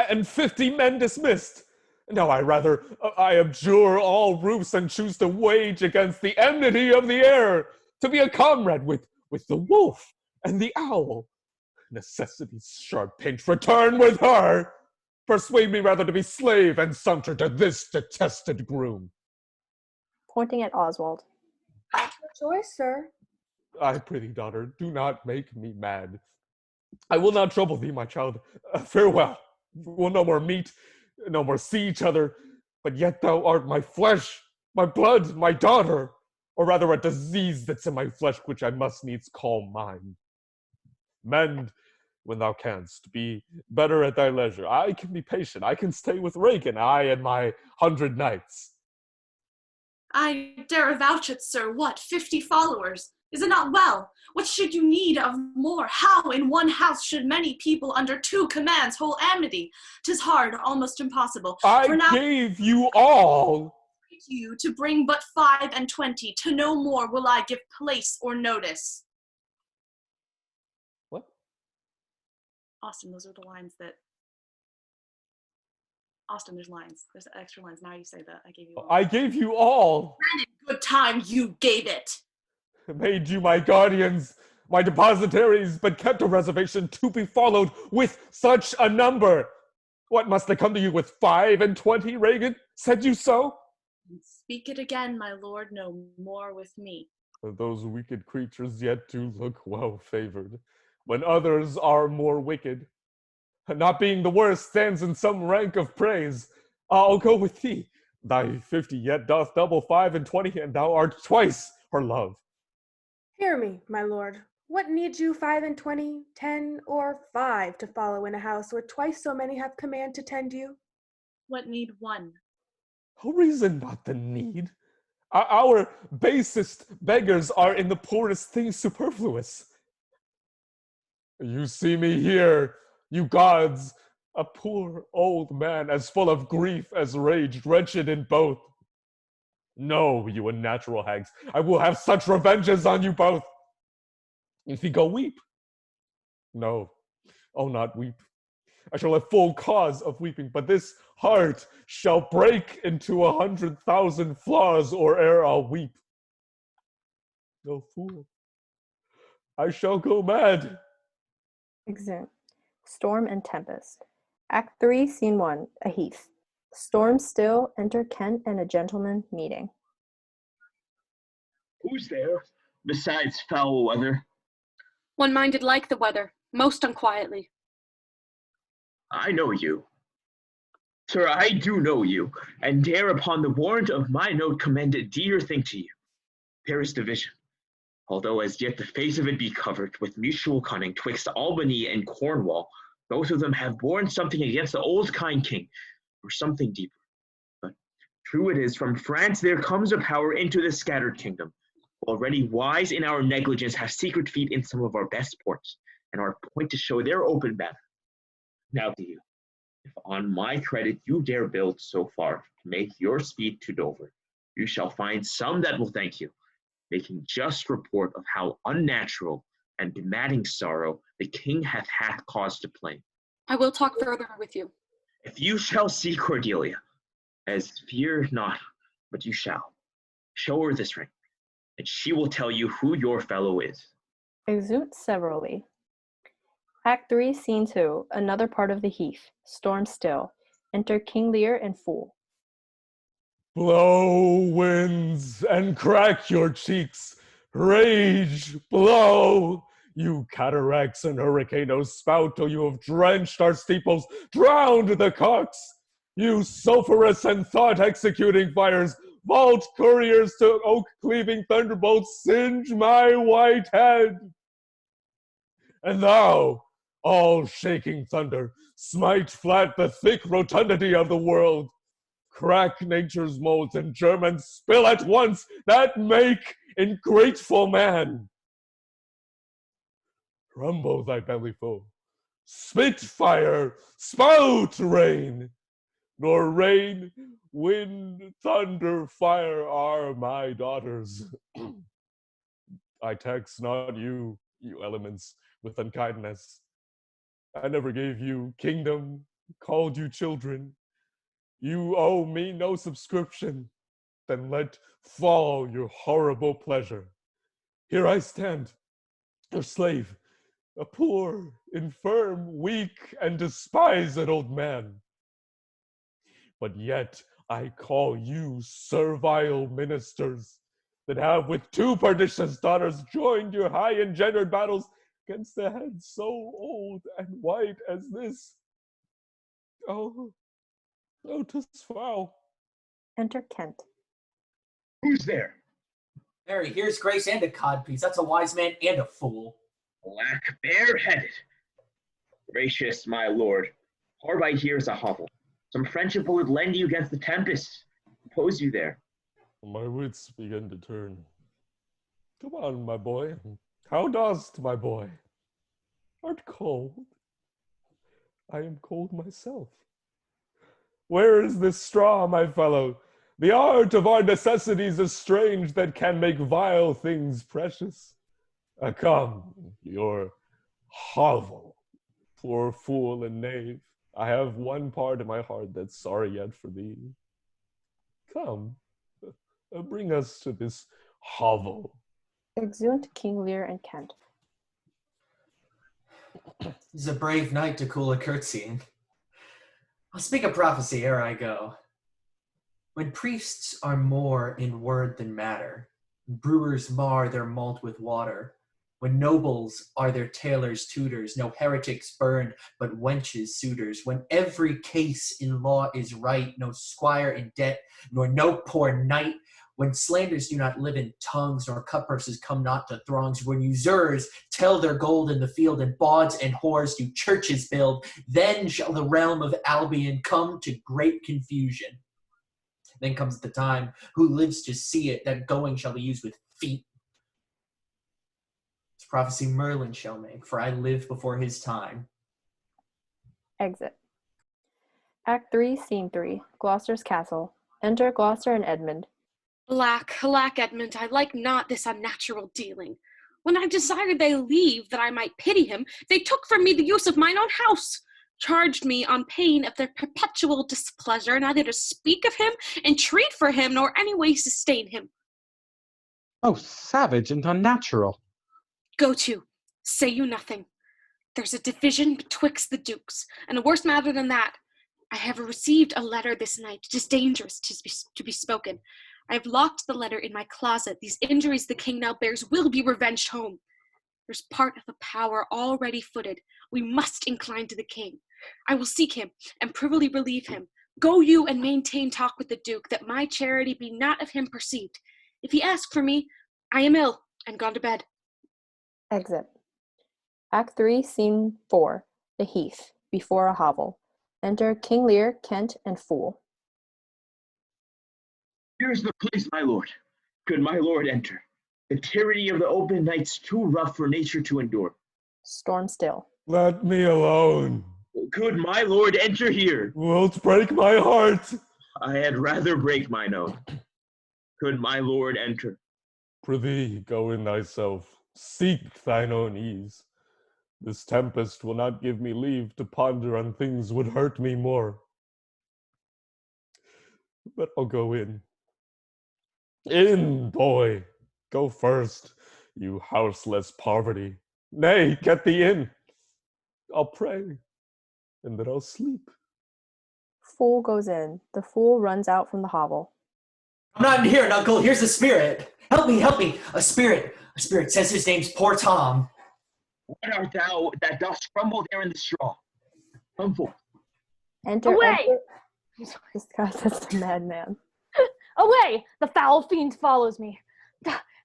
and 50 men dismissed. Now I abjure all roofs and choose to wage against the enmity of the air, to be a comrade with the wolf and the owl. Necessity's sharp pinch, return with her. Persuade me rather to be slave and sumpter to this detested groom. Pointing at Oswald. That's your choice, sir. I prithee, daughter, do not make me mad. I will not trouble thee, my child. Farewell. We'll no more meet, no more see each other, but yet thou art my flesh, my blood, my daughter, or rather a disease that's in my flesh which I must needs call mine. Mend when thou canst, be better at thy leisure. I can be patient, I can stay with Reagan, I and my 100 knights. I dare avouch it, sir. What, 50 followers? Is it not well? What should you need of more? How in one house should many people under two commands hold amity? 'Tis hard, almost impossible. I For now, gave you all. you to bring but 25. To no more will I give place or notice. What? Austin, those are the lines that... Austin, there's lines. There's extra lines. Now you say that. I gave you all. I gave you all. Granted, good time you gave it. Made you my guardians, my depositaries, but kept a reservation to be followed with such a number. What, must I come to you with 25, Reagan? Said you so? Speak it again, my lord, no more with me. Those wicked creatures yet do look well favored, when others are more wicked. Not being the worst stands in some rank of praise. I'll go with thee. Thy 50 yet doth double 25, and thou art twice her love. Hear me, my lord. What need you 25, 10, or 5 to follow in a house where twice so many have command to tend you? What need one? reason, not the need. Our basest beggars are in the poorest things superfluous. You see me here, you gods, a poor old man as full of grief as rage, wretched in both. No, you unnatural hags, I will have such revenges on you both. If you go weep. No, I'll not weep. I shall have full cause of weeping, but this heart shall break into 100,000 flaws, or ere I'll weep. No fool. I shall go mad. Exeunt. Storm and Tempest. Act 3, Scene 1, a heath. Storm still, enter Kent and a gentleman meeting. Who's there, besides foul weather? One minded like the weather, most unquietly. I know you. Sir, I do know you, and dare upon the warrant of my note commend a dear thing to you. There is division, although as yet the face of it be covered with mutual cunning twixt Albany and Cornwall. Both of them have borne something against the old kind king, or something deeper. But true it is, from France there comes a power into this scattered kingdom, already wise in our negligence have secret feet in some of our best ports, and are point to show their open banner. Now to you, if on my credit you dare build so far to make your speed to Dover, you shall find some that will thank you, making just report of how unnatural and demanding sorrow the king hath cause to plain. I will talk further with you. If you shall see Cordelia, as fear not, but you shall, show her this ring, and she will tell you who your fellow is. Exeunt severally. Act 3, Scene 2, another part of the heath. Storm still. Enter King Lear and Fool. Blow, winds, and crack your cheeks. Rage, blow. You cataracts and hurricanes spout till you have drenched our steeples, drowned the cocks. You sulphurous and thought-executing fires, vault couriers to oak-cleaving thunderbolts, singe my white head. And thou, all shaking thunder, smite flat the thick rotundity of the world. Crack nature's molds and germ spill at once that make ingrateful man. Rumble thy belly full, spit fire, spout rain, nor rain, wind, thunder, fire are my daughters. I tax not you, you elements, with unkindness. I never gave you kingdom, called you children. You owe me no subscription. Then let fall your horrible pleasure. Here I stand, your slave, a poor, infirm, weak, and despised old man. But yet I call you servile ministers that have with 2 pernicious daughters joined your high engendered battles against a head so old and white as this. Oh, 'tis foul. Enter Kent. Who's there? Mary, here's grace and a codpiece. That's a wise man and a fool. Black bareheaded. Gracious my lord, hard by here is a hovel. Some friendship would lend you against the tempest. Oppose you there. My wits begin to turn. Come on, my boy. How dost, my boy? Art cold? I am cold myself. Where is this straw, my fellow? The art of our necessities is strange that can make vile things precious. Come, your hovel, poor fool and knave. I have one part in my heart that's sorry yet for thee. Come, bring us to this hovel. Exeunt King Lear and Kent. He's a brave knight to cool a curtsying. I'll speak a prophecy ere I go. When priests are more in word than matter, brewers mar their malt with water, when nobles are their tailors' tutors, no heretics burned, but wenches' suitors, when every case in law is right, no squire in debt, nor no poor knight, when slanders do not live in tongues, nor cutpurses come not to throngs, when usurers tell their gold in the field, and bawds and whores do churches build, then shall the realm of Albion come to great confusion. Then comes the time, who lives to see it, that going shall be used with feet. This prophecy Merlin shall make, for I live before his time. Exit. Act 3, Scene 3, Gloucester's Castle. Enter Gloucester and Edmund. Alack, alack, Edmund, I like not this unnatural dealing. When I desired they leave, that I might pity him, they took from me the use of mine own house, charged me on pain of their perpetual displeasure, neither to speak of him, entreat for him, nor any way sustain him. Oh, savage and unnatural. Go to, say you nothing. There's a division betwixt the dukes, and a worse matter than that. I have received a letter this night. 'Tis dangerous to be spoken. I have locked the letter in my closet. These injuries the king now bears will be revenged home. There's part of a power already footed. We must incline to the king. I will seek him, and privily relieve him. Go you and maintain talk with the duke, that my charity be not of him perceived. If he ask for me, I am ill, and gone to bed. Exit. Act 3, Scene 4, The Heath, before a hovel. Enter King Lear, Kent, and Fool. Here is the place, my lord. Could my lord enter? The tyranny of the open night's too rough for nature to endure. Storm still. Let me alone. Could my lord enter here? Wilt break my heart. I had rather break mine own. Could my lord enter? Prithee, go in thyself. Seek thine own ease. This tempest will not give me leave to ponder on things would hurt me more. But I'll go in. In, boy! Go first, you houseless poverty. Nay, get thee in. I'll pray, and then I'll sleep. Fool goes in. The fool runs out from the hovel. I'm not in here, Knuckle. Here's a spirit. Help me, help me. A spirit. A spirit says his name's Poor Tom. What art thou that dost crumble there in the straw? Come forth. Enter Away! Edward. This guy's just a madman. Away! The foul fiend follows me.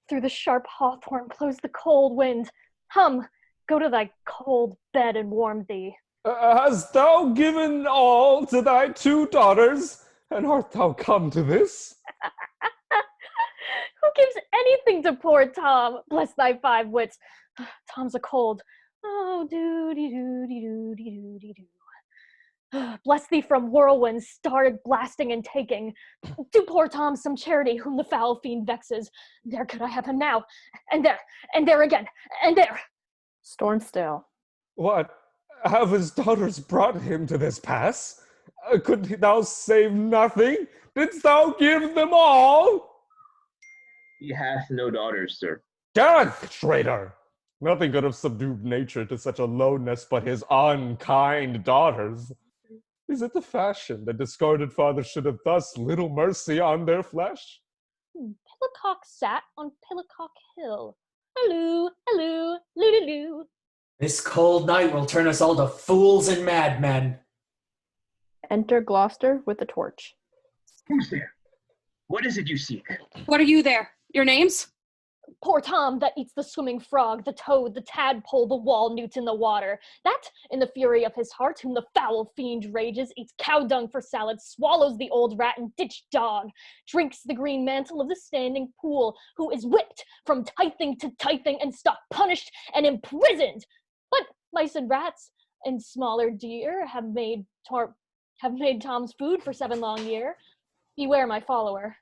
Through the sharp hawthorn blows the cold wind. Hum, go to thy cold bed and warm thee. Hast thou given all to thy 2 daughters, and art thou come to this? Who gives anything to poor Tom? Bless thy 5 wits. Tom's a cold. Oh, doo-dee-doo-dee-doo-dee-doo-dee-doo. Bless thee from whirlwinds started blasting and taking. Do poor Tom some charity whom the foul fiend vexes. There could I have him now. And there again, and there. Storm still. What? Have his daughters brought him to this pass? Could thou save nothing? Didst thou give them all? He hath no daughters, sir. God, traitor! Nothing could have subdued nature to such a lowness but his unkind daughters. Is it the fashion that discarded fathers should have thus little mercy on their flesh? Pillicock sat on Pillicock Hill. Halloo, halloo, loo-doo-doo. This cold night will turn us all to fools and madmen. Enter Gloucester with a torch. Who's there? What is it you seek? What are you there? Your names? Poor Tom that eats the swimming frog, the toad, the tadpole, the wall newt in the water. That, in the fury of his heart, whom the foul fiend rages, eats cow dung for salad, swallows the old rat and ditch dog, drinks the green mantle of the standing pool, who is whipped from tithing to tithing and stuck, punished and imprisoned. But mice and rats and smaller deer have made Tom's food for 7 long year. Beware my follower.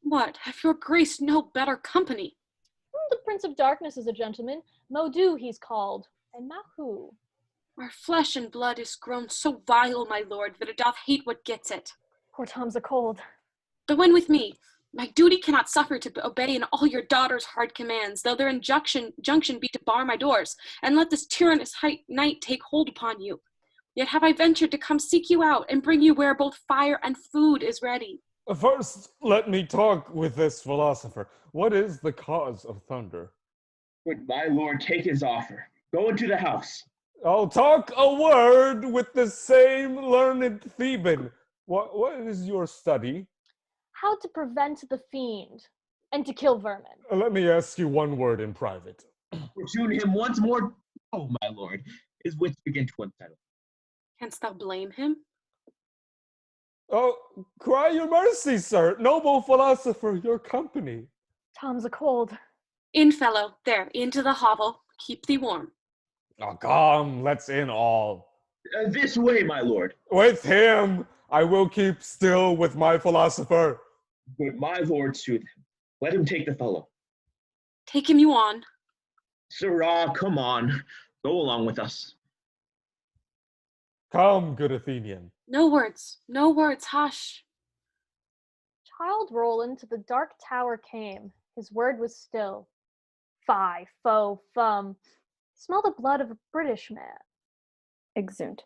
What, have your grace no better company? The Prince of Darkness is a gentleman. Modu he's called, and Mahu. Our flesh and blood is grown so vile, my lord, that it doth hate what gets it. Poor Tom's a cold. Go in with me. My duty cannot suffer to obey in all your daughter's hard commands, though their injunction be to bar my doors, and let this tyrannous night take hold upon you. Yet have I ventured to come seek you out, and bring you where both fire and food is ready. First, let me talk with this philosopher. What is the cause of thunder? Would my lord take his offer? Go into the house. I'll talk a word with the same learned Theban. What is your study? How to prevent the fiend, and to kill vermin. Let me ask you one word in private. Fortune him once more. Oh, my lord, his wits begin to unsettle. Canst thou blame him? Oh, cry your mercy, sir. Noble philosopher, your company. Tom's a cold. In, fellow, there, into the hovel. Keep thee warm. Oh, come, let's in all. This way, my lord. With him, I will keep still with my philosopher. But my lord soothe him. Let him take the fellow. Take him you on. Sirrah, come on. Go along with us. Come, good Athenian. No words, hush. Child Roland to the dark tower came. His word was still. Fie, foe, fum. Smell the blood of a British man. Exeunt.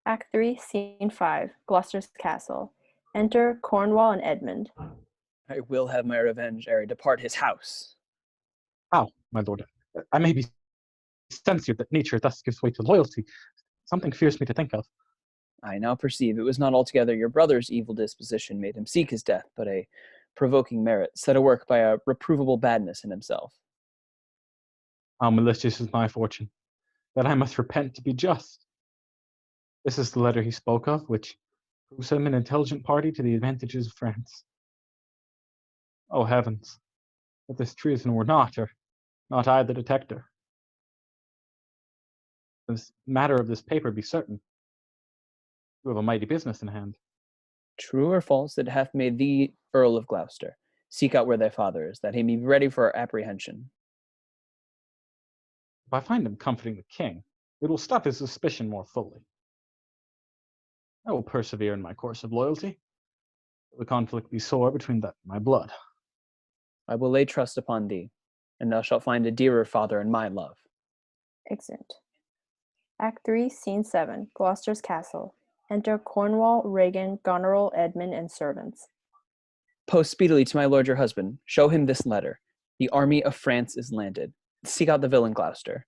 Act 3, Scene 5, Gloucester's Castle. Enter Cornwall and Edmund. I will have my revenge ere I depart his house. How, my lord? I may be censured that nature thus gives way to loyalty. Something fears me to think of. I now perceive it was not altogether your brother's evil disposition made him seek his death, but a provoking merit set a work by a reprovable badness in himself. How malicious is my fortune, that I must repent to be just. This is the letter he spoke of, which proves him an intelligent party to the advantages of France. Oh heavens, that this treason were not, or not I the detector. This matter of this paper be certain. You have a mighty business in hand. True or false, it hath made thee Earl of Gloucester. Seek out where thy father is, that he may be ready for our apprehension. If I find him comforting the king, it will stop his suspicion more fully. I will persevere in my course of loyalty. The conflict be sore between that and my blood. I will lay trust upon thee, and thou shalt find a dearer father in my love. Exeunt. Act 3, Scene 7, Gloucester's Castle. Enter Cornwall, Regan, Goneril, Edmund, and servants. Post speedily to my lord your husband. Show him this letter. The army of France is landed. Seek out the villain Gloucester.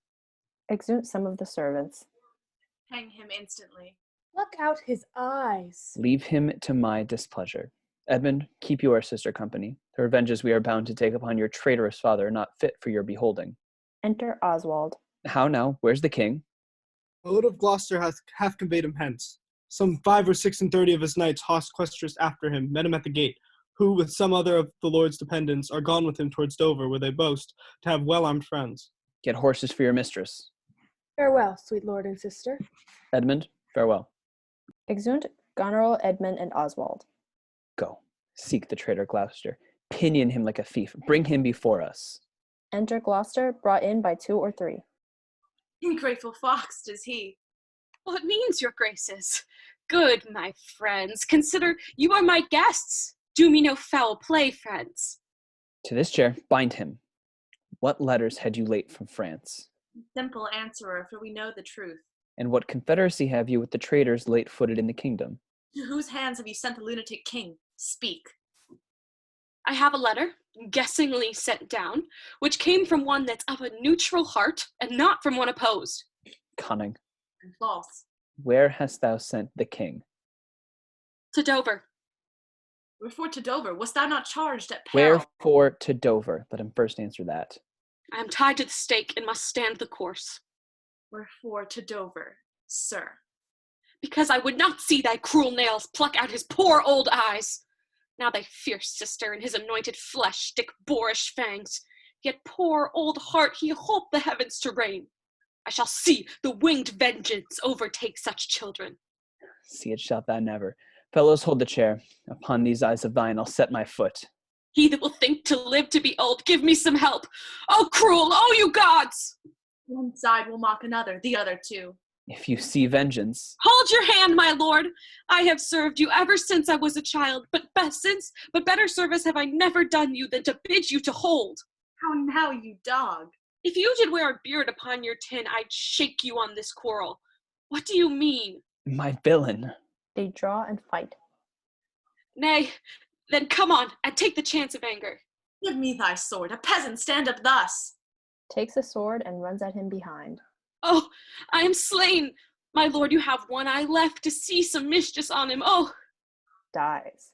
Exeunt some of the servants. Hang him instantly. Pluck out his eyes. Leave him to my displeasure. Edmund, keep your sister company. The revenges we are bound to take upon your traitorous father are not fit for your beholding. Enter Oswald. How now? Where's the king? The lord of Gloucester hath conveyed him hence. Some 5 or 36 of his knights, host-questers after him, met him at the gate, who, with some other of the lord's dependents, are gone with him towards Dover, where they boast to have well-armed friends. Get horses for your mistress. Farewell, sweet lord and sister. Edmund, farewell. Exeunt Goneril, Edmund, and Oswald. Go. Seek the traitor Gloucester. Pinion him like a thief. Bring him before us. Enter Gloucester, brought in by 2 or 3. Ungrateful fox, 'tis he. What means, your graces? Good, my friends, consider you are my guests. Do me no foul play, friends. To this chair, bind him. What letters had you late from France? Simple answerer, for we know the truth. And what confederacy have you with the traitors late-footed in the kingdom? To whose hands have you sent the lunatic king? Speak. I have a letter, guessingly sent down, which came from one that's of a neutral heart, and not from one opposed. Cunning. And false. Where hast thou sent the king? To Dover. Wherefore to Dover? Wast thou not charged at peril? Wherefore to Dover? Let him first answer that. I am tied to the stake and must stand the course. Wherefore to Dover, sir? Because I would not see thy cruel nails pluck out his poor old eyes. Now thy fierce sister in his anointed flesh stick boorish fangs. Yet poor old heart he hoped the heavens to reign. I shall see the winged vengeance overtake such children. See it shalt thou never. Fellows, hold the chair. Upon these eyes of thine I'll set my foot. He that will think to live to be old, give me some help. Oh, cruel, oh, you gods! One side will mock another, the other too. If you see vengeance. Hold your hand, my lord. I have served you ever since I was a child, but better service have I never done you than to bid you to hold. How now, you dog? If you did wear a beard upon your tin, I'd shake you on this quarrel. What do you mean? My villain. They draw and fight. Nay, then come on, and take the chance of anger. Give me thy sword. A peasant stand up thus. Takes a sword and runs at him behind. Oh, I am slain. My lord, you have one eye left to see some mischief on him. Oh. Dies.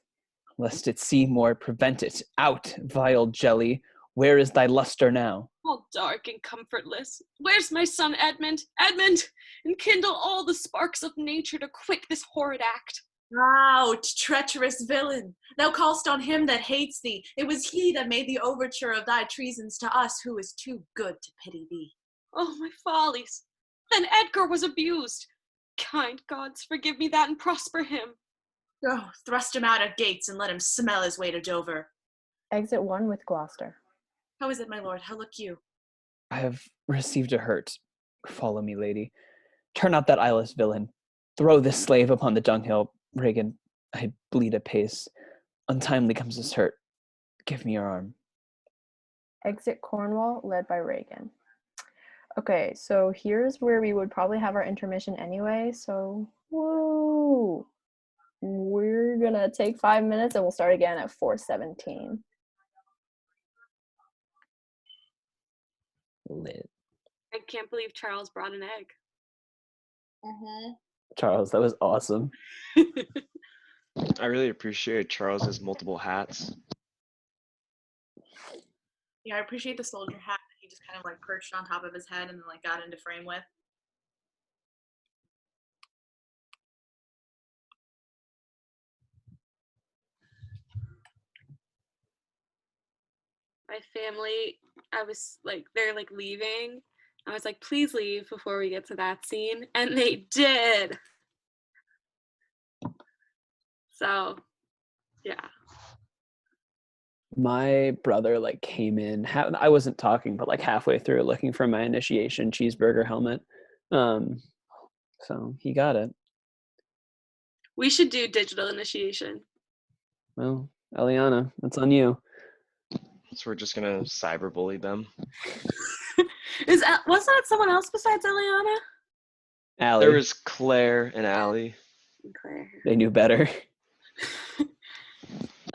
Lest it see more, prevent it. Out, vile jelly. Where is thy luster now? All dark and comfortless. Where's my son Edmund? Edmund! Enkindle all the sparks of nature to quick this horrid act. Thou treacherous villain, thou call'st on him that hates thee. It was he that made the overture of thy treasons to us, who is too good to pity thee. Oh, my follies. Then Edgar was abused. Kind gods, forgive me that and prosper him. Go, thrust him out at gates and let him smell his way to Dover. Exit 1 with Gloucester. How is it, my lord? How look you? I have received a hurt. Follow me, lady. Turn out that eyeless villain. Throw this slave upon the dunghill. Regan, I bleed apace. Untimely comes this hurt. Give me your arm. Exit Cornwall, led by Reagan. Okay, so here's where we would probably have our intermission anyway, so woo! We're gonna take 5 minutes and we'll start again at 4:17. Lit. I can't believe Charles brought an egg. Charles, that was awesome. I really appreciate Charles's multiple hats. Yeah, I appreciate the soldier hat that he just kind of like perched on top of his head and then like got into frame with. My family, I was like, they're like leaving. I was like, please leave before we get to that scene. And they did. So, yeah. My brother came in. I wasn't talking, but halfway through looking for my initiation cheeseburger helmet. So he got it. We should do digital initiation. Well, Eliana, that's on you. So we're just gonna cyberbully them. Was that someone else besides Eliana? Allie. There was Claire and Allie. Claire. They knew better.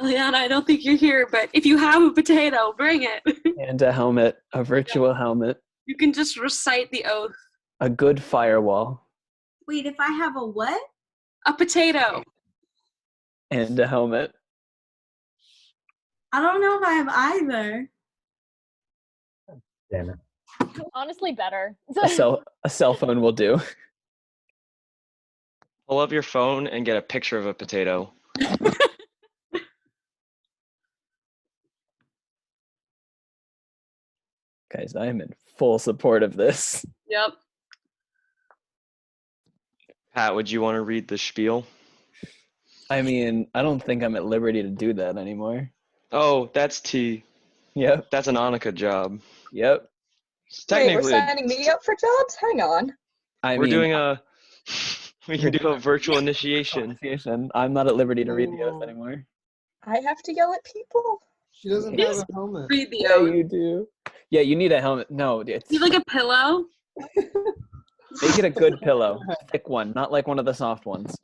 Eliana, I don't think you're here, but if you have a potato, bring it. And a helmet, a virtual helmet, You can just recite the oath. a good firewall, Wait, if I have a what? A potato. and a helmet. I don't know if I have either. Damn it. Honestly, better. A cell phone will do. Pull up your phone and get a picture of a potato. Guys, I am in full support of this. Yep. Pat, would you want to read the spiel? I mean, I don't think I'm at liberty to do that anymore. Oh, that's T. Yep. That's an Annika job. Yep. Wait, we're signing me up for jobs? Hang on. We're doing we can do a virtual initiation. I'm not at liberty to read the oath anymore. I have to yell at people? She doesn't have a helmet. Read the Yeah, oath. you do. Yeah, you need a helmet. No, it's, You like a pillow? make it a good pillow. Thick one, not like one of the soft ones.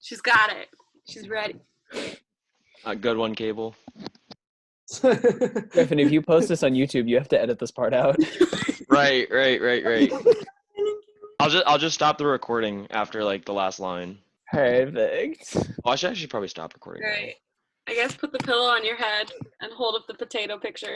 She's got it. She's ready. A good one, Cable. Griffin, if you post this on YouTube, you have to edit this part out. Right. I'll just stop the recording after the last line. Perfect. Well, I should actually probably stop recording. Right. I guess put the pillow on your head and hold up the potato picture.